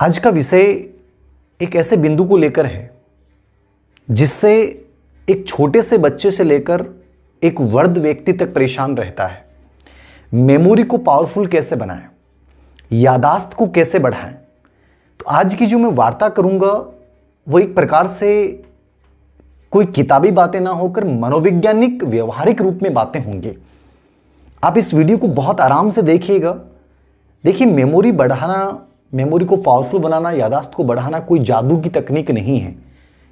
आज का विषय एक ऐसे बिंदु को लेकर है जिससे एक छोटे से बच्चे से लेकर एक वृद्ध व्यक्ति तक परेशान रहता है। मेमोरी को पावरफुल कैसे बनाएं, यादाश्त को कैसे बढ़ाएं। तो आज की जो मैं वार्ता करूंगा वो एक प्रकार से कोई किताबी बातें ना होकर मनोवैज्ञानिक व्यवहारिक रूप में बातें होंगी। आप इस वीडियो को बहुत आराम से देखिएगा। देखिए, मेमोरी बढ़ाना, मेमोरी को पावरफुल बनाना, यादाश्त को बढ़ाना कोई जादू की तकनीक नहीं है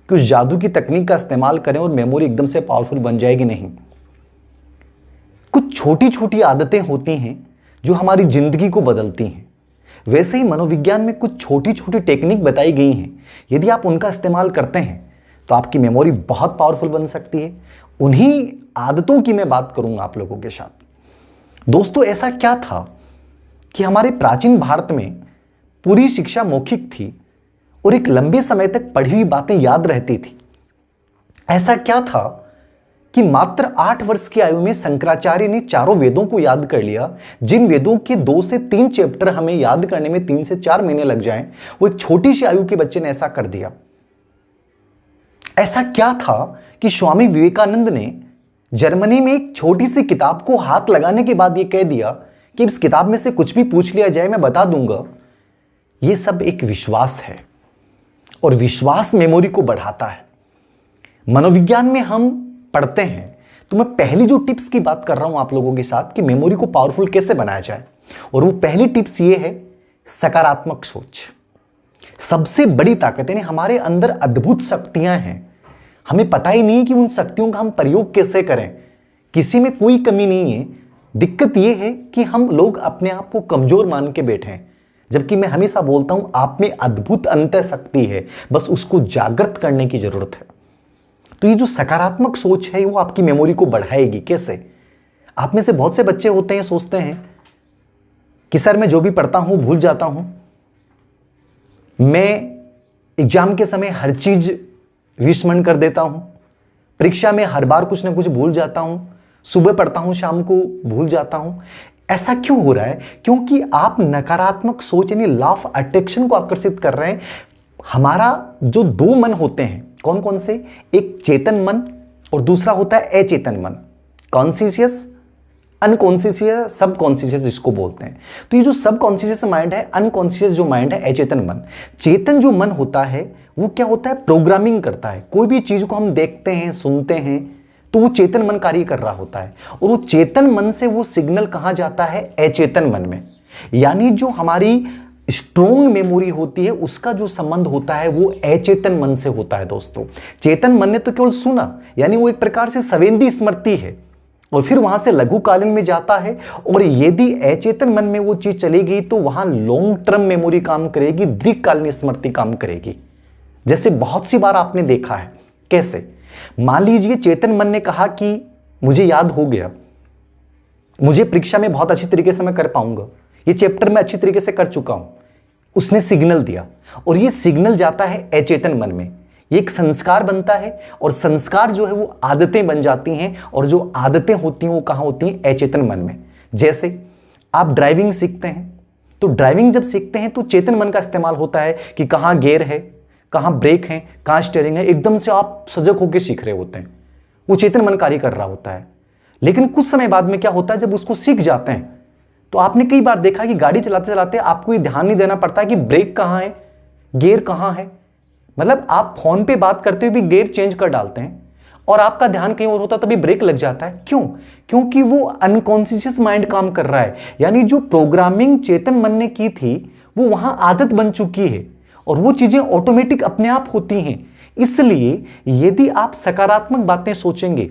कि उस जादू की तकनीक का इस्तेमाल करें और मेमोरी एकदम से पावरफुल बन जाएगी। नहीं, कुछ छोटी छोटी आदतें होती हैं जो हमारी जिंदगी को बदलती हैं। वैसे ही मनोविज्ञान में कुछ छोटी छोटी टेक्निक बताई गई हैं। यदि आप उनका इस्तेमाल करते हैं तो आपकी मेमोरी बहुत पावरफुल बन सकती है। उन्हीं आदतों की मैं बात करूंगा आप लोगों के साथ। दोस्तों, ऐसा क्या था कि हमारे प्राचीन भारत में पूरी शिक्षा मौखिक थी और एक लंबे समय तक पढ़ी हुई बातें याद रहती थी। ऐसा क्या था कि मात्र 8 वर्ष की आयु में शंकराचार्य ने चारों वेदों को याद कर लिया। जिन वेदों के 2 से 3 चैप्टर हमें याद करने में 3 से 4 महीने लग जाएं, वो एक छोटी सी आयु के बच्चे ने ऐसा कर दिया। ऐसा क्या था कि स्वामी विवेकानंद ने जर्मनी में एक छोटी सी किताब को हाथ लगाने के बाद यह कह दिया कि इस किताब में से कुछ भी पूछ लिया जाए मैं बता दूंगा। यह सब एक विश्वास है और विश्वास मेमोरी को बढ़ाता है। मनोविज्ञान में हम पढ़ते हैं तो मैं पहली जो टिप्स की बात कर रहा हूं आप लोगों के साथ कि मेमोरी को पावरफुल कैसे बनाया जाए, और वो पहली टिप्स ये है सकारात्मक सोच। सबसे बड़ी ताकत है, हमारे अंदर अद्भुत शक्तियां हैं, हमें पता ही नहीं कि उन शक्तियों का हम प्रयोग कैसे करें। किसी में कोई कमी नहीं है। दिक्कत यह है कि हम लोग अपने आप को कमजोर मान के बैठे हैं, जबकि मैं हमेशा बोलता हूं आप में अद्भुत अंतः शक्ति है, बस उसको जागृत करने की जरूरत है। तो ये जो सकारात्मक सोच है वो आपकी मेमोरी को बढ़ाएगी। कैसे? आप में से बहुत से बच्चे होते हैं, सोचते हैं कि सर मैं जो भी पढ़ता हूं भूल जाता हूं, मैं एग्जाम के समय हर चीज विस्मरण कर देता हूं, परीक्षा में हर बार कुछ ना कुछ भूल जाता हूं, सुबह पढ़ता हूं शाम को भूल जाता हूं। ऐसा क्यों हो रहा है? क्योंकि आप नकारात्मक सोच यानी लॉ ऑफ अट्रैक्शन को आकर्षित कर रहे हैं। हमारा जो 2 मन होते हैं, कौन कौन से? एक चेतन मन और दूसरा होता है अचेतन मन। कॉन्शियस, अनकॉन्शियस, सब कॉन्शियस इसको बोलते हैं। तो ये जो सब कॉन्शियस माइंड है, अनकॉन्शियस जो माइंड है, अचेतन मन। चेतन जो मन होता है वो क्या होता है? प्रोग्रामिंग करता है। कोई भी चीज को हम देखते हैं, सुनते हैं तो वो चेतन मन कार्य कर रहा होता है, और वो चेतन मन से वो सिग्नल कहां जाता है? अचेतन मन में। यानी जो हमारी स्ट्रोंग मेमोरी होती है उसका जो संबंध होता है वो अचेतन मन से होता है। दोस्तों, चेतन मन ने तो केवल सुना, यानी वो एक प्रकार से संवेदी स्मृति है, और फिर वहां से लघुकालीन में जाता है, और यदि अचेतन मन में वो चीज चली गई तो वहां लॉन्ग टर्म मेमोरी काम करेगी, दीर्घकालीन स्मृति काम करेगी। जैसे बहुत सी बार आपने देखा है। कैसे? मान लीजिए चेतन मन ने कहा कि मुझे याद हो गया, मुझे परीक्षा में बहुत अच्छी तरीके से मैं कर पाऊंगा, ये चैप्टर मैं अच्छी तरीके से कर चुका हूं। उसने सिग्नल दिया और ये सिग्नल जाता है अचेतन मन में, ये एक संस्कार बनता है, और संस्कार जो है वो आदतें बन जाती हैं, और जो आदतें होती हैं वो कहां होती हैं? अचेतन मन में। जैसे आप ड्राइविंग सीखते हैं, तो ड्राइविंग जब सीखते हैं तो चेतन मन का इस्तेमाल होता है कि कहां गियर है, कहां ब्रेक है, कहां स्टीयरिंग है। एकदम से आप सजग होकर सीख रहे होते हैं, वो चेतन मन कार्य कर रहा होता है। लेकिन कुछ समय बाद में क्या होता है, जब उसको सीख जाते हैं तो आपने कई बार देखा कि गाड़ी चलाते चलाते आपको ये ध्यान नहीं देना पड़ता है कि ब्रेक कहां है, गियर कहां है। मतलब आप फोन पे बात करते हुए भी गियर चेंज कर डालते हैं और आपका ध्यान कहीं और होता तभी ब्रेक लग जाता है। क्यों? क्योंकि वो अनकॉन्शियस माइंड काम कर रहा है, यानी जो प्रोग्रामिंग चेतन मन ने की थी वो वहां आदत बन चुकी है, और वो चीजें ऑटोमेटिक अपने आप होती हैं। इसलिए यदि आप सकारात्मक बातें सोचेंगे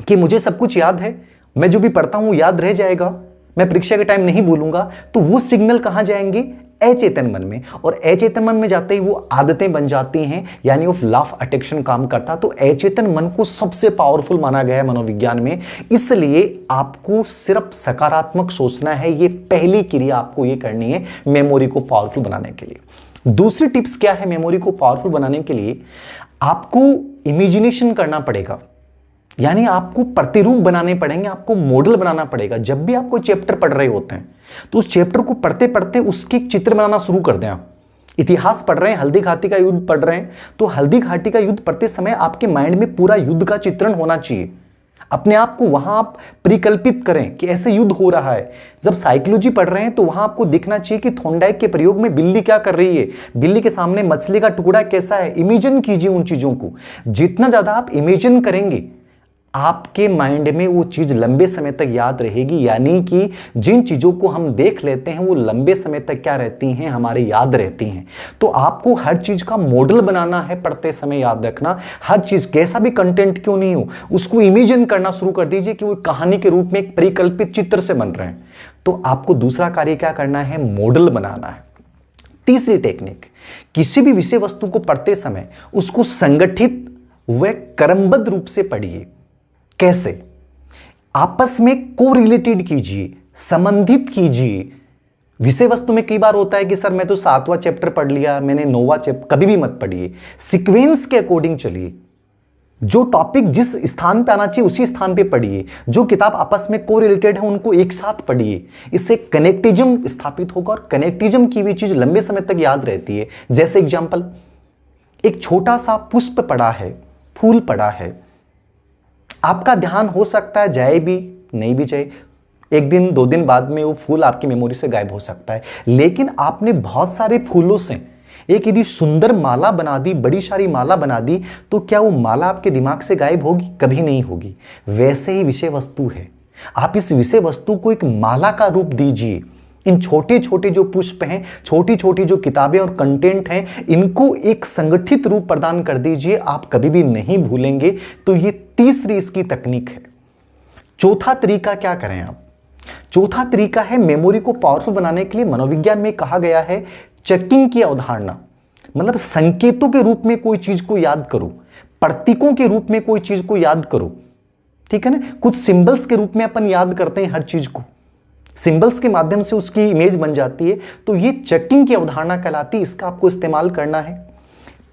कि मुझे सब कुछ याद है, मैं जो भी पढ़ता हूं याद रह जाएगा, मैं परीक्षा के टाइम नहीं भूलूंगा, तो वो सिग्नल कहां जाएंगे? अचेतन मन में, और अचेतन मन में जाते ही वो आदतें बन जाती हैं, यानी वो लॉ ऑफ अट्रैक्शन काम करता। तो अचेतन मन को सबसे पावरफुल माना गया है मनोविज्ञान में। इसलिए आपको सिर्फ सकारात्मक सोचना है, ये पहली क्रिया आपको ये करनी है मेमोरी को पावरफुल बनाने के लिए। दूसरी टिप्स क्या है मेमोरी को पावरफुल बनाने के लिए? आपको इमेजिनेशन करना पड़ेगा, यानी आपको प्रतिरूप बनाने पड़ेंगे, आपको मॉडल बनाना पड़ेगा। जब भी आप कोई चैप्टर पढ़ रहे होते हैं तो उस चैप्टर को पढ़ते पढ़ते उसके चित्र बनाना शुरू कर दें आप। इतिहास पढ़ रहे हैं, हल्दी घाटी का युद्ध पढ़ रहे हैं, तो हल्दी घाटी का युद्ध पढ़ते समय आपके माइंड में पूरा युद्ध का चित्रण होना चाहिए। अपने आप को वहां आप परिकल्पित करें कि ऐसे युद्ध हो रहा है। जब साइकोलॉजी पढ़ रहे हैं तो वहां आपको दिखना चाहिए कि थॉर्नडाइक के प्रयोग में बिल्ली क्या कर रही है, बिल्ली के सामने मछली का टुकड़ा कैसा है। इमेजिन कीजिए उन चीजों को। जितना ज्यादा आप इमेजिन करेंगे आपके माइंड में वो चीज लंबे समय तक याद रहेगी। यानी कि जिन चीजों को हम देख लेते हैं वो लंबे समय तक क्या रहती हैं, हमारे याद रहती हैं। तो आपको हर चीज का मॉडल बनाना है पढ़ते समय, याद रखना। हर चीज कैसा भी कंटेंट क्यों नहीं हो, उसको इमेजिन करना शुरू कर दीजिए कि वो कहानी के रूप में एक परिकल्पित चित्र से बन रहे हैं। तो आपको दूसरा कार्य क्या करना है, मॉडल बनाना है। तीसरी टेक्निक, किसी भी विषय वस्तु को पढ़ते समय उसको संगठित व क्रमबद्ध रूप से पढ़िए। कैसे? आपस में कोरिलेटेड कीजिए, संबंधित कीजिए। विषय वस्तु में कई बार होता है कि सर मैं तो 7वां चैप्टर पढ़ लिया, मैंने 9वां चैप्टर। कभी भी मत पढ़िए, सीक्वेंस के अकॉर्डिंग चलिए। जो टॉपिक जिस स्थान पे आना चाहिए उसी स्थान पे पढ़िए। जो किताब आपस में कोरिलेटेड है उनको एक साथ पढ़िए। इससे कनेक्टिज्म स्थापित होगा और कनेक्टिज्म की भी चीज लंबे समय तक याद रहती है। जैसे एग्जाम्पल, एक छोटा सा पुष्प पड़ा है, फूल पड़ा है, आपका ध्यान हो सकता है जाए भी, नहीं भी जाए। एक दिन 2 दिन बाद में वो फूल आपकी मेमोरी से गायब हो सकता है। लेकिन आपने बहुत सारे फूलों से एक यदि सुंदर माला बना दी, बड़ी सारी माला बना दी, तो क्या वो माला आपके दिमाग से गायब होगी? कभी नहीं होगी। वैसे ही विषय वस्तु है। आप इस विषय वस्तु को एक माला का रूप दीजिए। इन छोटे छोटे जो पुष्प हैं, छोटी छोटी जो किताबें और कंटेंट हैं, इनको एक संगठित रूप प्रदान कर दीजिए। आप कभी भी नहीं भूलेंगे। तो ये तीसरी इसकी तकनीक है। चौथा तरीका क्या करें आप? चौथा तरीका है मेमोरी को पावरफुल बनाने के लिए मनोविज्ञान में कहा गया है चेकिंग की अवधारणा। मतलब संकेतों के रूप में कोई चीज को याद करो, प्रतीकों के रूप में कोई चीज को याद करो। ठीक है ना? कुछ सिंबल्स के रूप में अपन याद करते हैं हर चीज को, सिंबल्स के माध्यम से उसकी इमेज बन जाती है। तो ये चेकिंग की अवधारणा कहलाती है। इसका आपको इस्तेमाल करना है।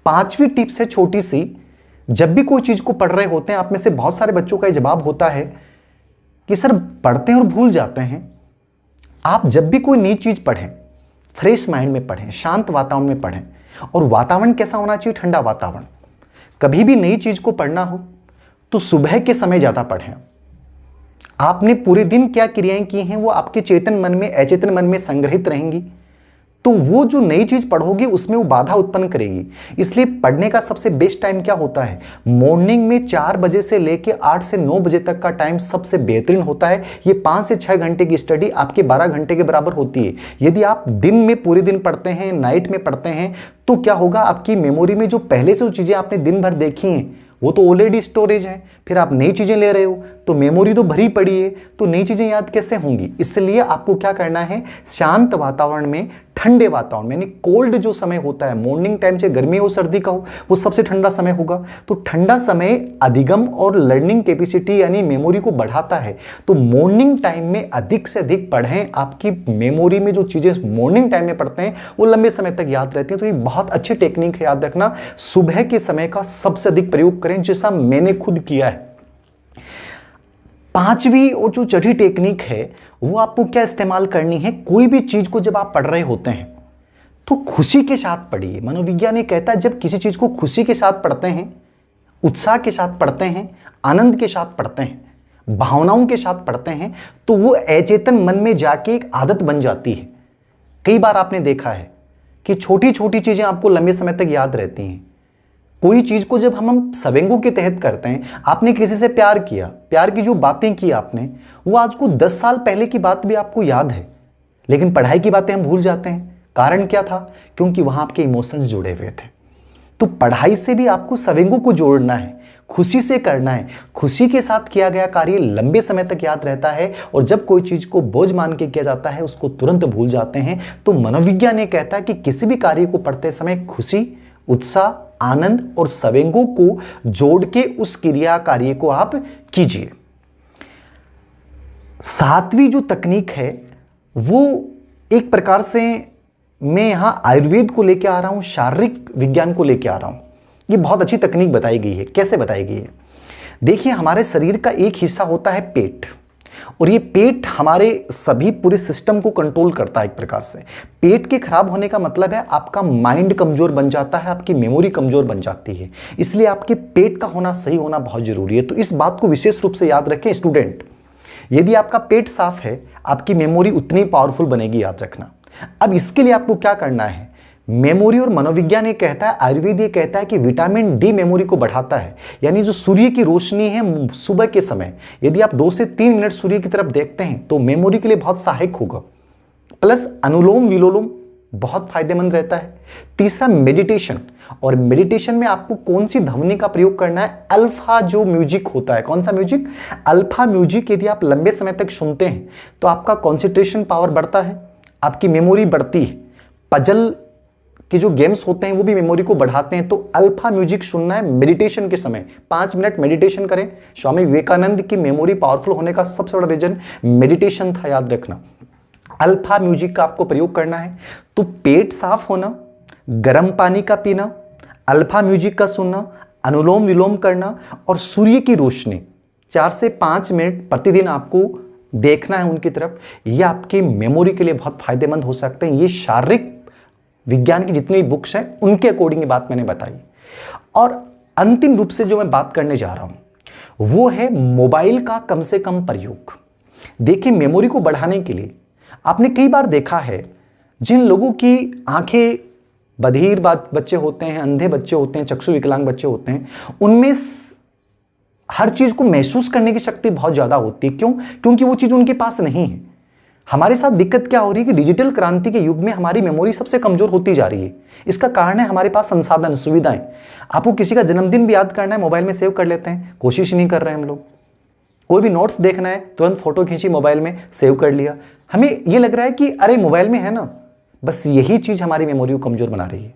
5वीं टिप्स है छोटी सी। जब भी कोई चीज को पढ़ रहे होते हैं, आप में से बहुत सारे बच्चों का ये जवाब होता है कि सर पढ़ते हैं और भूल जाते हैं। आप जब भी कोई नई चीज पढ़ें, फ्रेश माइंड में पढ़ें, शांत वातावरण में पढ़ें। और वातावरण कैसा होना चाहिए? ठंडा वातावरण। कभी भी नई चीज को पढ़ना हो तो सुबह के समय ज्यादा पढ़ें। आपने पूरे दिन क्या क्रियाएं की हैं वो आपके चेतन मन में, अचेतन मन में संग्रहित रहेंगी। तो वो जो नई चीज पढ़ोगे उसमें वो बाधा उत्पन्न करेगी। इसलिए पढ़ने का सबसे बेस्ट टाइम क्या होता है? मॉर्निंग में 4 बजे से लेकर 8 से 9 बजे तक का टाइम सबसे बेहतरीन होता है। ये 5 से 6 घंटे की स्टडी आपके 12 घंटे के बराबर होती है। यदि आप दिन में पूरे दिन पढ़ते हैं, नाइट में पढ़ते हैं, तो क्या होगा? आपकी मेमोरी में जो पहले से जो चीजें आपने दिन भर देखी हैं वो तो ऑलरेडी स्टोरेज है। फिर आप नई चीजें ले रहे हो तो मेमोरी तो भरी पड़ी है, तो नई चीजें याद कैसे होंगी? इसलिए आपको क्या करना है? शांत वातावरण में, ठंडे वातावरण में, यानी कोल्ड जो समय होता है, मॉर्निंग टाइम, चाहे गर्मी हो सर्दी का हो, वो सबसे ठंडा समय होगा। तो ठंडा समय अधिगम और लर्निंग कैपेसिटी यानी मेमोरी को बढ़ाता है। तो मॉर्निंग टाइम में अधिक से अधिक पढ़ें। आपकी मेमोरी में जो चीजें मॉर्निंग टाइम में पढ़ते हैं वो लंबे समय तक याद रहती हैं। तो ये बहुत अच्छी टेक्निक है, याद रखना। सुबह के समय का सबसे अधिक प्रयोग करें, जैसा मैंने खुद किया है। 5वीं और जो चौथी टेक्निक है वो आपको क्या इस्तेमाल करनी है? कोई भी चीज को जब आप पढ़ रहे होते हैं तो खुशी के साथ पढ़िए। मनोविज्ञान ये कहता है जब किसी चीज को खुशी के साथ पढ़ते हैं, उत्साह के साथ पढ़ते हैं, आनंद के साथ पढ़ते हैं, भावनाओं के साथ पढ़ते हैं, तो वो अचेतन मन में जाके एक आदत बन जाती है। कई बार आपने देखा है कि छोटी छोटी चीजें आपको लंबे समय तक याद रहती हैं। कोई चीज को जब हम सवेंगों के तहत करते हैं, आपने किसी से प्यार किया, प्यार की जो बातें की आपने, वो आज को 10 साल पहले की बात भी आपको याद है, लेकिन पढ़ाई की बातें हम भूल जाते हैं। कारण क्या था? क्योंकि वहां आपके इमोशंस जुड़े हुए थे। तो पढ़ाई से भी आपको सवेंगों को जोड़ना है, खुशी से करना है। खुशी के साथ किया गया कार्य लंबे समय तक याद रहता है, और जब कोई चीज को बोझ मान के किया जाता है उसको तुरंत भूल जाते हैं। तो मनोविज्ञान ये कहता है कि किसी भी कार्य को पढ़ते समय खुशी, उत्साह, आनंद और सवेंगों को जोड़ के उस क्रिया कार्य को आप कीजिए। 7वीं जो तकनीक है वो एक प्रकार से मैं यहां आयुर्वेद को लेकर आ रहा हूं, शारीरिक विज्ञान को लेकर आ रहा हूं। ये बहुत अच्छी तकनीक बताई गई है। कैसे बताई गई है? देखिए, हमारे शरीर का एक हिस्सा होता है पेट, और ये पेट हमारे सभी पूरे सिस्टम को कंट्रोल करता है एक प्रकार से। पेट के खराब होने का मतलब है आपका माइंड कमजोर बन जाता है, आपकी मेमोरी कमजोर बन जाती है। इसलिए आपके पेट का होना सही होना बहुत जरूरी है। तो इस बात को विशेष रूप से याद रखें स्टूडेंट। यदि आपका पेट साफ है, आपकी मेमोरी उतनी पावरफुल बनेगी, याद रखना। अब इसके लिए आपको क्या करना है, मेमोरी और मनोविज्ञान ये कहता है, आयुर्वेद ये कहता है कि विटामिन डी मेमोरी को बढ़ाता है। यानी जो सूर्य की रोशनी है सुबह के समय, यदि आप 2 से 3 मिनट सूर्य की तरफ देखते हैं तो मेमोरी के लिए बहुत सहायक होगा। प्लस अनुलोम विलोम बहुत फायदेमंद रहता है। तीसरा मेडिटेशन, और मेडिटेशन में आपको कौन सी ध्वनि का प्रयोग करना है, अल्फा जो म्यूजिक होता है। कौन सा म्यूजिक, अल्फा म्यूजिक। यदि आप लंबे समय तक सुनते हैं तो आपका कॉन्सेंट्रेशन पावर बढ़ता है, आपकी मेमोरी बढ़ती है। पजल के जो गेम्स होते हैं वो भी मेमोरी को बढ़ाते हैं। तो अल्फा म्यूजिक सुनना है मेडिटेशन के समय, 5 मिनट मेडिटेशन करें। स्वामी विवेकानंद की मेमोरी पावरफुल होने का सबसे बड़ा रीजन मेडिटेशन था, याद रखना। अल्फा म्यूजिक का आपको प्रयोग करना है। तो पेट साफ होना, गर्म पानी का पीना, अल्फा म्यूजिक का सुनना, अनुलोम विलोम करना और सूर्य की रोशनी 4 से 5 मिनट प्रतिदिन आपको देखना है उनकी तरफ। ये आपकी मेमोरी के लिए बहुत फायदेमंद हो सकते हैं। ये शारीरिक विज्ञान की जितनी बुक्स हैं उनके अकॉर्डिंग ये बात मैंने बताई। और अंतिम रूप से जो मैं बात करने जा रहा हूं वो है मोबाइल का कम से कम प्रयोग। देखिए, मेमोरी को बढ़ाने के लिए आपने कई बार देखा है, जिन लोगों की आंखें बधिर बच्चे होते हैं, अंधे बच्चे होते हैं, चक्षु विकलांग बच्चे होते हैं, उनमें हर चीज को महसूस करने की शक्ति बहुत ज्यादा होती है। क्यों? क्योंकि वो चीज उनके पास नहीं है। हमारे साथ दिक्कत क्या हो रही है कि डिजिटल क्रांति के युग में हमारी मेमोरी सबसे कमजोर होती जा रही है। इसका कारण है हमारे पास संसाधन, सुविधाएं। आपको किसी का जन्मदिन भी याद करना है, मोबाइल में सेव कर लेते हैं, कोशिश नहीं कर रहे हैं हम लोग। कोई भी नोट्स देखना है, तुरंत फोटो खींची, मोबाइल में सेव कर लिया। हमें ये लग रहा है कि अरे मोबाइल में है ना। बस यही चीज हमारी मेमोरी को कमजोर बना रही है।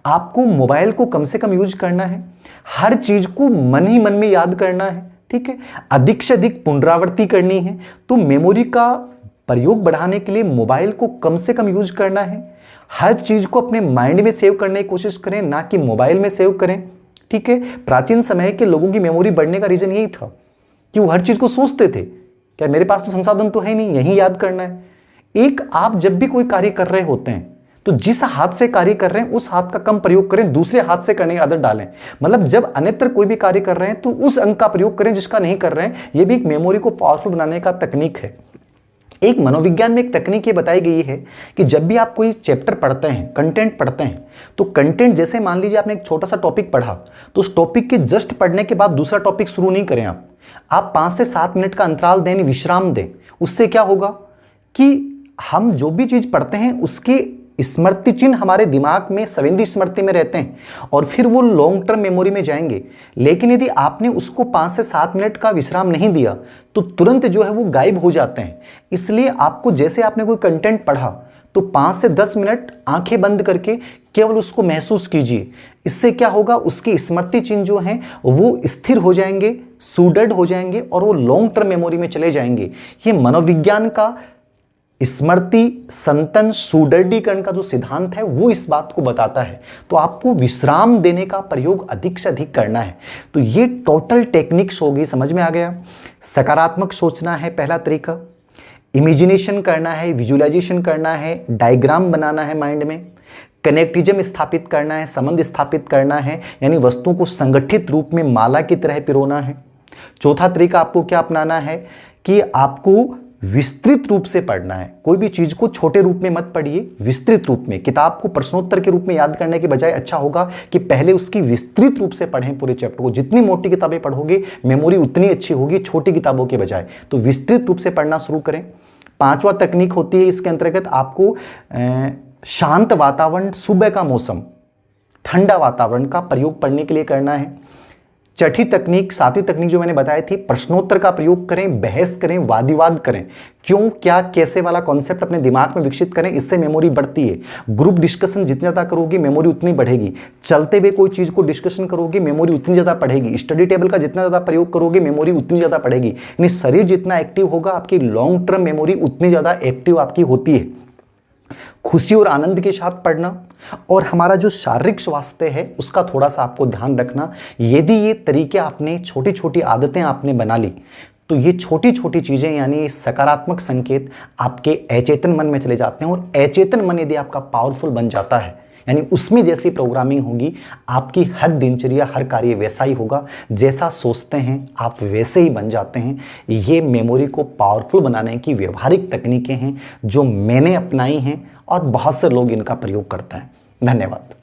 आपको मोबाइल को कम से कम यूज करना है, हर चीज को मन ही मन में याद करना है, ठीक है, अधिक से अधिक पुनरावृत्ति करनी है। तो मेमोरी का प्रयोग बढ़ाने के लिए मोबाइल को कम से कम यूज करना है। हर चीज को अपने माइंड में सेव करने की कोशिश करें, ना कि मोबाइल में सेव करें, ठीक है। प्राचीन समय के लोगों की मेमोरी बढ़ने का रीजन यही था कि वो हर चीज को सोचते थे, क्या मेरे पास तो संसाधन तो है नहीं, यही याद करना है। एक, आप जब भी कोई कार्य कर रहे होते हैं तो जिस हाथ से कार्य कर रहे हैं उस हाथ का कम प्रयोग करें, दूसरे हाथ से करने की आदत डालें। मतलब जब अन्यत्र कोई भी कार्य कर रहे हैं तो उस अंग का प्रयोग करें जिसका नहीं कर रहे हैं। यह भी एक मेमोरी को पावरफुल बनाने का तकनीक है। एक मनोविज्ञान में एक तकनीक ये बताई गई है कि जब भी आप कोई चैप्टर पढ़ते हैं, कंटेंट पढ़ते हैं, तो कंटेंट जैसे मान लीजिए आपने एक छोटा सा टॉपिक पढ़ा, तो उस टॉपिक के जस्ट पढ़ने के बाद दूसरा टॉपिक शुरू नहीं करें। आप 5 से 7 मिनट का अंतराल दें, विश्राम दें। उससे क्या होगा कि हम जो भी चीज पढ़ते हैं उसके स्मृति चिन्ह हमारे दिमाग में, संवेदी स्मृति में रहते हैं और फिर वो लॉन्ग टर्म मेमोरी में जाएंगे। लेकिन यदि आपने उसको 5 से 7 मिनट का विश्राम नहीं दिया तो तुरंत जो है वो गायब हो जाते हैं। इसलिए आपको, जैसे आपने कोई कंटेंट पढ़ा तो 5 से 10 मिनट आंखें बंद करके केवल उसको महसूस कीजिए। इससे क्या होगा, उसके स्मृति चिन्ह जो हैं वो स्थिर हो जाएंगे, सुदृढ़ हो जाएंगे और वो लॉन्ग टर्म मेमोरी में चले जाएंगे। ये मनोविज्ञान का स्मृति संतन सुदृढ़ीकरण का जो सिद्धांत है वो इस बात को बताता है। तो आपको विश्राम देने का प्रयोग अधिक से अधिक करना है। तो ये टोटल टेक्निक्स होगी, समझ में आ गया। सकारात्मक सोचना है पहला तरीका, इमेजिनेशन करना है, विजुअलाइजेशन करना है, डायग्राम बनाना है माइंड में, कनेक्टिज्म स्थापित करना है, संबंध स्थापित करना है, यानी वस्तुओं को संगठित रूप में माला की तरह पिरोना है। चौथा तरीका आपको क्या अपनाना है कि आपको विस्तृत रूप से पढ़ना है। कोई भी चीज को छोटे रूप में मत पढ़िए, विस्तृत रूप में। किताब को प्रश्नोत्तर के रूप में याद करने के बजाय अच्छा होगा कि पहले उसकी विस्तृत रूप से पढ़ें पूरे चैप्टर को। जितनी मोटी किताबें पढ़ोगे मेमोरी उतनी अच्छी होगी छोटी किताबों के बजाय। तो विस्तृत रूप से पढ़ना शुरू करें। 5वां तकनीक होती है इसके अंतर्गत आपको शांत वातावरण, सुबह का मौसम, ठंडा वातावरण का प्रयोग पढ़ने के लिए करना है। छठी तकनीक, 7वीं तकनीक जो मैंने बताई थी, प्रश्नोत्तर का प्रयोग करें, बहस करें, वाद विवाद करें, क्यों क्या कैसे वाला कॉन्सेप्ट अपने दिमाग में विकसित करें। इससे मेमोरी बढ़ती है। ग्रुप डिस्कशन जितनी ज़्यादा करोगे मेमोरी उतनी बढ़ेगी। चलते हुए कोई चीज़ को डिस्कशन करोगे मेमोरी उतनी ज़्यादा बढ़ेगी। स्टडी टेबल का जितना ज़्यादा प्रयोग करोगे मेमोरी उतनी ज़्यादा बढ़ेगी। यानी शरीर जितना एक्टिव होगा आपकी लॉन्ग टर्म मेमोरी उतनी ज़्यादा एक्टिव आपकी होती है। खुशी और आनंद के साथ पढ़ना और हमारा जो शारीरिक स्वास्थ्य है उसका थोड़ा सा आपको ध्यान रखना। यदि ये तरीके आपने, छोटी छोटी आदतें आपने बना ली तो ये छोटी छोटी चीज़ें यानी सकारात्मक संकेत आपके अचेतन मन में चले जाते हैं, और अचेतन मन यदि आपका पावरफुल बन जाता है यानी उसमें जैसी प्रोग्रामिंग होगी, आपकी हर दिनचर्या हर कार्य वैसा ही होगा, जैसा सोचते हैं आप वैसे ही बन जाते हैं। ये मेमोरी को पावरफुल बनाने की व्यवहारिक तकनीकें हैं जो मैंने अपनाई हैं और बहुत से लोग इनका प्रयोग करते हैं। धन्यवाद।